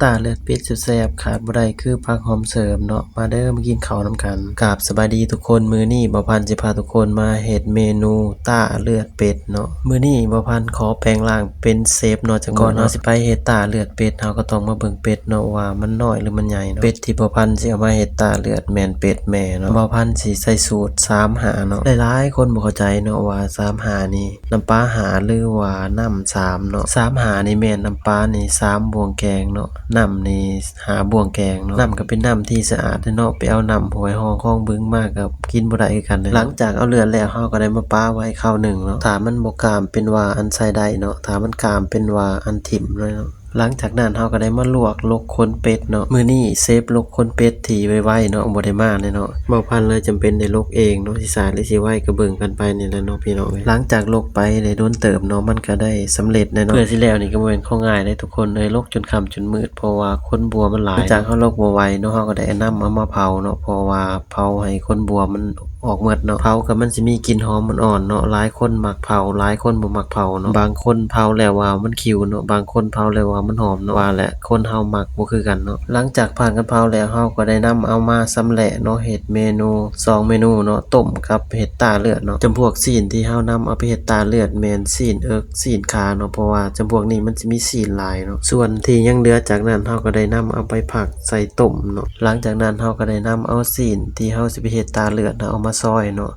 ตาเลือดเป็ดแซ่บๆขาดบ่ได้คือผักหอมเสริมเนาะมาเด้อมากินข้าวนำกันกราบสบายดีทุกคนมื้อนี้บ่พันสิพาทุกคนมาเฮ็ดเมนูตาเลือดเป็ดเนาะมื้อนี้บ่พันขอแปลงร่างเป็นเชฟเนาะจังก่อนเฮาสิไปเฮ็ดตาเลือดเป็ดเฮาก็ต้องมาเบิ่งเป็ดเนาะว่ามันน้อยหรือมันใหญ่เนาะเป็ดที่บ่พันสิเอามาเฮ็ดตาเลือดแม่นเป็ดแม่เนาะบ่พันสิใส่สูตร3หาเนาะหลายๆคนบ่เข้าใจเนาะว่า3หานี่น้ำปลาหาหรือว่าน้ำ3เนาะ3หานี่แม่นน้ำปลานี่3บวงแกงเนาะน้ำนี่หาบ่วงแกงเนาะน้ำก็เป็นน้ำที่สะอาดเนาะไปเอาน้ำห้วยห้องคลองบึงมากับกินบ่ได้คือกันเลยหลังจากเอาเลือดแล้วเฮาก็ได้มาป้าไว้ข้าวหนึ่งเนาะถ้ามันบ่กามเป็นว่าอันใส่ได้เนาะถ้ามันกามเป็นว่าอันถิ่มเลยเนาะหลังจากนั้นเฮาก็ได้มาลวกลกคนเป็ดเนาะมื้อนี้เซฟลกคนเป็ดที่ไวๆเนาะบ่ได้มาเลยเนาะบ่พันเลยจำเป็นได้ลกเองเนาะสิสาหรือสิไวก็เบิ่งกันไปนี่แหละเนาะพี่น้องหลังจากลกไปได้โดนเติบเนาะมันก็ได้สำเร็จแน่เนาะเพื่อสิแล้วนี่ก็บ่แม่นของง่ายเด้ทุกคนเลยลกจนค่ำจนมืดเพราะว่าคนบัวมันหลายจากเฮาลกบ่ไหวเนาะเฮาก็ได้นำเอามาเผาเนาะเพราะว่าเผาให้คนบัวมันออกหมดเนาะเผาก็มันสิมีกลิ่นหอมอ่อนๆเนาะหลายคนมักเผาหลายคนบ่มักเผาเนาะบางคนเผาแล้วว่ามันคิวเนาะบางคนเผาแล้วว่ามันหอมเนาะว่าแหละคนเฮามักบ่คือกันเนาะหลังจากผ่านการเผาแล้วเฮาก็ได้นำเอามาสำแหละเนาะเฮ็ดเมนู2เมนูเนาะต้มกับเฮ็ดตาเลือดเนาะจำพวกซีนที่เฮานำเอาไปเฮ็ดตาเลือดแม่นซีนเอิกซีนขาเนาะเพราะว่าจำพวกนี้มันสิมีซีนหลายเนาะส่วนที่ยังเหลือจากนั้นเฮาก็ได้นำเอาไปผักใส่ต้มเนาะหลังจากนั้นเฮาก็ได้นำเอาซีนที่เฮาสิไปเฮ็ดตาเลือดเนาะเอามาซอยเนาะ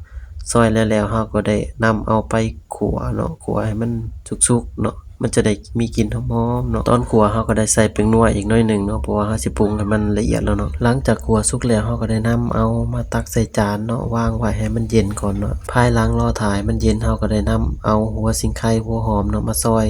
ซอยแล้วเฮาก็ได้นำเอาไปคั่วเนาะคั่วให้มันสุกๆเนาะมันจะได้มีกลิ่นหอมๆเนาะตอนคั่วเฮาก็ได้ใส่ผงนัวอีกหน่อยหนึ่งเนาะเพราะว่าเฮาสิปรุงให้มันละเอียดแล้วเนาะหลังจากคั่วสุกแล้วเฮาก็ได้นำเอามาตักใส่จานเนาะวางไว้ให้มันเย็นก่อนเนาะภายหลังรอถ่ายมันเย็นเฮาก็ได้นำเอาหัวสิงไคหัวหอมเนาะมาซอย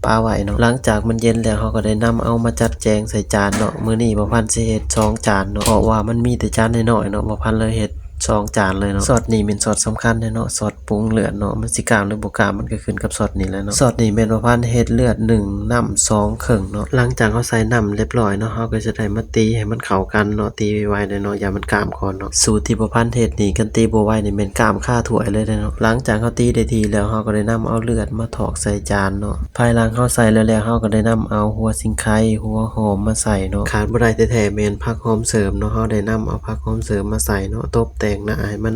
ปลาไว้เนาะหลังจากมันเย็นแล้วเฮาก็ได้นำเอามาจัดแจงใส่จานเนาะมื้อนี้บ่พันสิเฮ็ด2จานเนาะเพราะว่ามันมีแต่จานน้อยๆเนาะบ่พันเลยเฮ็ด2จานเลยเนาะซอสนี่เป็นซอสสำคัญเนาะซอสปรุงเลือดเนาะมันสิกามหรือบ่กามมันก็ขึ้นกับซอสนี่แหละเนาะซอสนี่แม่นว่าพันเฮ็ดเลือด1น้ำ2ครึ่งเนาะหลังจากเฮาใส่น้ำเรียบร้อยเนาะเฮาก็จะได้มาตีให้มันเข้ากันเนาะตีไว้ๆเนาะอย่ามันกามก่อนเนาะสูตรที่บ่พันเฮ็ดนี่กันตีบ่ไหวนี่แม่นกามค่าถ้วยเลยเนาะหลังจากเฮาตีได้ทีแล้วเฮาก็ได้นำเอาเลือดมาถอกใส่จานเนาะภายหลังเฮาใส่แล้วเฮาก็ได้นำเอาหัวสิงไคหัวหอมมาใส่เนาะขาดบ่ได้แท้ๆแม่นผักหอมเสริมเนาะเฮาได้นำเอาผักหอมเสริมมาใส่เนาะตบแต่งหน้าให้มัน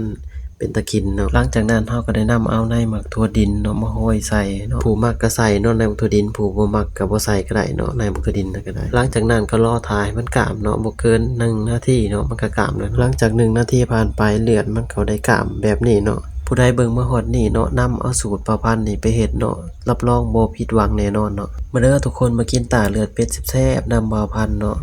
เป็นตะกินเนาะหลังจากนั้นเฮาก็ได้นำเอาในหมักถั่วดินเนาะมาโรยใส่เนาะผู้มักก็ใส่เนาะในหมักถั่วดินผู้บ่มักก็บ่ใส่ก็ได้เนาะในหมักถั่วดินก็ได้หลังจากนั้นก็รอถ่ายมันกามเนาะบ่เกิน1นาทีเนาะมันก็กามแล้วหลังจาก1นาทีผ่านไปเลือดมันก็ได้กามแบบนี้เนาะผู้ใดเบิ่งมาฮอดนี่เนาะนำเอาสูตรประพันธ์นี่ไปเฮ็ดเนาะรับรองบ่ผิดหวังแน่นอนเนาะมาเด้อทุกคนมากินตาเลือดเป็ดแซ่บๆนำบ่าวพันธุ์เนาะ